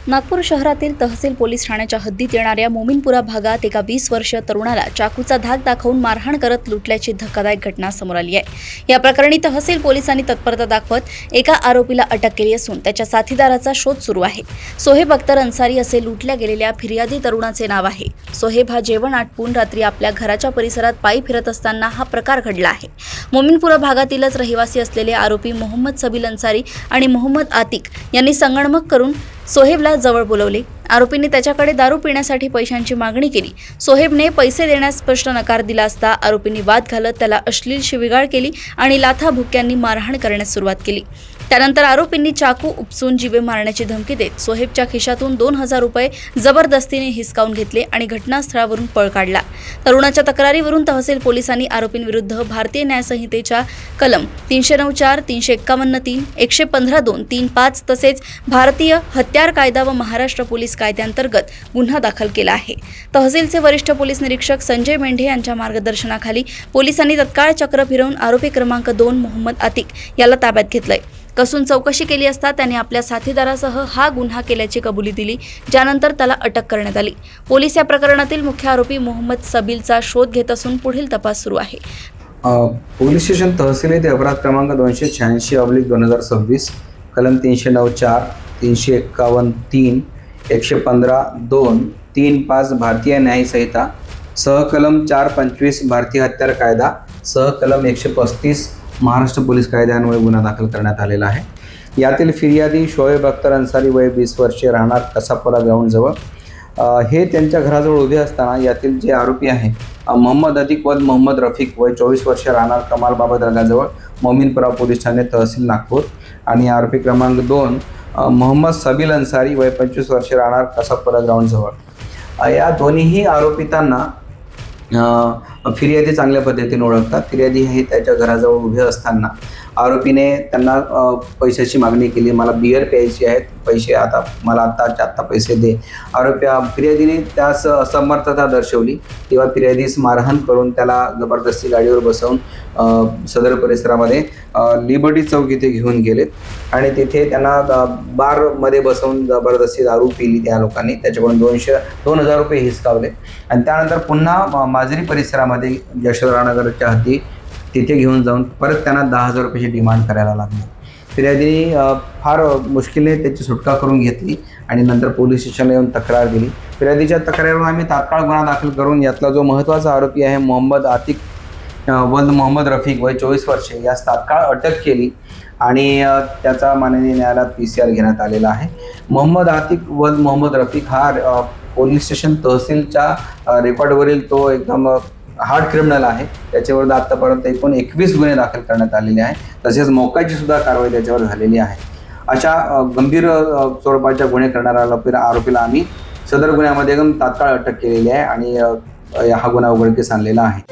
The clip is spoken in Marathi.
नागपूर शहरातील तहसील पोलीस ठाण्याच्या हद्दीत येणाऱ्या मोमीनपुरा भागात एका 20 वर्षीय तरुणाला चाकूचा धाक दाखवून मारहाण करत लुटल्याची धक्कादायक घटना समोर आली आहे। या प्रकरणी तहसील पोलिसांनी तत्परता दाखवत एका आरोपीला अटक केली असून त्याच्या साथीदाराचा शोध सुरू आहे। सोहेब अख्तर अन्सारी असे लुटल्या गेलेल्या फिर्यादी तरुणाचे नाव आहे। सोहेब हा जेवण आटपून रात्री आपल्या घराच्या परिसरात पायी फिरत असताना हा प्रकार घडला आहे। मोमीनपुरा भागातीलच रहिवासी असलेले आरोपी मोहम्मद सबील अन्सारी आणि मोहम्मद आतिक यांनी संगणमत करून सोहेबला जवळ बोलवले। आरोपींनी त्याच्याकडे दारू पिण्यासाठी पैशांची मागणी केली। सोहेबने पैसे देण्यास स्पष्ट नकार दिला असता आरोपींनी वाद घालत त्याला अश्लील शिवीगाळ केली आणि लाथाबुक्क्यांनी मारहाण करण्यास सुरुवात केली। त्यानंतर आरोपींनी चाकू उपसून जीवे मारण्याची धमकी देत सोहेबच्या खिशातून 2000 रुपये जबरदस्तीने हिसकावून घेतले आणि घटनास्थळावरून पळ काढला। तरुणाच्या तक्रारीवरून तहसील पोलिसांनी आरोपींविरुद्ध भारतीय न्याय संहितेच्या कलम 309(4), 351(3), 115(2), 35 तसेच भारतीय हत्यार कायदा व महाराष्ट्र पोलीस कायद्याअंतर्गत गुन्हा दाखल केला आहे। तहसीलचे वरिष्ठ पोलीस निरीक्षक संजय मेंढे यांच्या मार्गदर्शनाखाली पोलिसांनी तत्काळ चक्र फिरवून आरोपी क्रमांक 2 मोहम्मद आतिक याला ताब्यात घेतलंय। कसून चौकशी केली असता त्याने आपल्या साथीदारासह हा गुन्हा केल्याची कबुली दिली, ज्यानंतर त्याला अटक करण्यात आली। पोलीस या प्रकरणातील मुख्य आरोपी मोहम्मद सबीलचा शोध घेत असून पुढील तपास सुरू आहे। पोलीस स्टेशन तहसील येथे अपराध क्रमांक 286/2026 कलम 309(4), 351(3), 115(2), 35 भारतीय न्याय संहिता सहकलम 425 भारतीय हत्यार कायदा सहकलम 135 महाराष्ट्र पोलीस कायद्यान्वये गुन्हा दाखल करण्यात आलेला आहे। यातील फिर्यादी शोएब अख्तर अन्सारी वय 20 वर्षे राहणार कसापुरा ग्राउंडजवळ हे त्यांच्या घराजवळ उभे असताना यातील जे आरोपी आहे मोहम्मद आतिक व मोहम्मद रफीक वय 24 वर्षे राहणार कमाल बाबा दर्गाजवळ मोमीनपुरा पोलीस ठाणे तहसील नागपूर आणि आरोपी क्रमांक 2 मोहम्मद सबील अन्सारी वय 25 वर्षे राहणार कसापुरा ग्राउंडजवळ या दोन्हीही आरोपितांना फिर्यादी चांगल्या पद्धतीने ओळखतात। फिर्यादी हे त्याच्या घराजवळ उभे असताना आरोपीने त्यांना पैशाची मागणी केली, मला बियर प्यायची आहेत, पैसे मला आत्ता पैसे दे। फिर्यादीने त्यास असमर्थता दर्शवली तेव्हा फिर्यादीस मारहाण करून त्याला जबरदस्ती गाडीवर बसवून सदर परिसरामध्ये लिबर्टी चौक इथे घेऊन गेलेत आणि तिथे त्यांना बारमध्ये बसवून जबरदस्ती दारू पिली त्या लोकांनी, त्याच्याकडून 2000 रुपये हिसकावले आणि त्यानंतर पुन्हा माजरी परिसरामध्ये यशोधरानगरच्या हद्दी तिथे घेऊन जाऊन परत त्यांना 10,000 रुपयाची डिमांड करायला लागली। फिर्यादीने फार मुश्किलने त्याची सुटका करून घेतली आणि नंतर पोलीस स्टेशनला येऊन तक्रार दिली। फिर्यादीच्या तक्रारीवरून आम्ही तात्काळ गुन्हा दाखल करून यातला जो महत्त्वाचा आरोपी आहे मोहम्मद आतिक व मोहम्मद रफीक वय 24 वर्षे यास तात्काळ अटक केली आणि त्याचा माननीय न्यायालयात PCR घेण्यात आलेला आहे। मोहम्मद आतिक व मोहम्मद रफीक हा पोलीस स्टेशन तहसीलच्या रेकॉर्डवरील तो एकदम हार्ड क्रिमिनल आहे। त्याच्यावर आतापर्यंत एकूण 21 गुन्हे दाखल करण्यात आलेले आहे, तसेच मोक्याची सुद्धा कारवाई त्याच्यावर झालेली आहे। अशा गंभीर स्वरूपाच्या गुन्हे करणाऱ्या आरोपीला आम्ही सदर गुन्ह्यामध्ये तात्काळ अटक केलेली आहे आणि हा गुन्हा उघडकीस आणलेला आहे।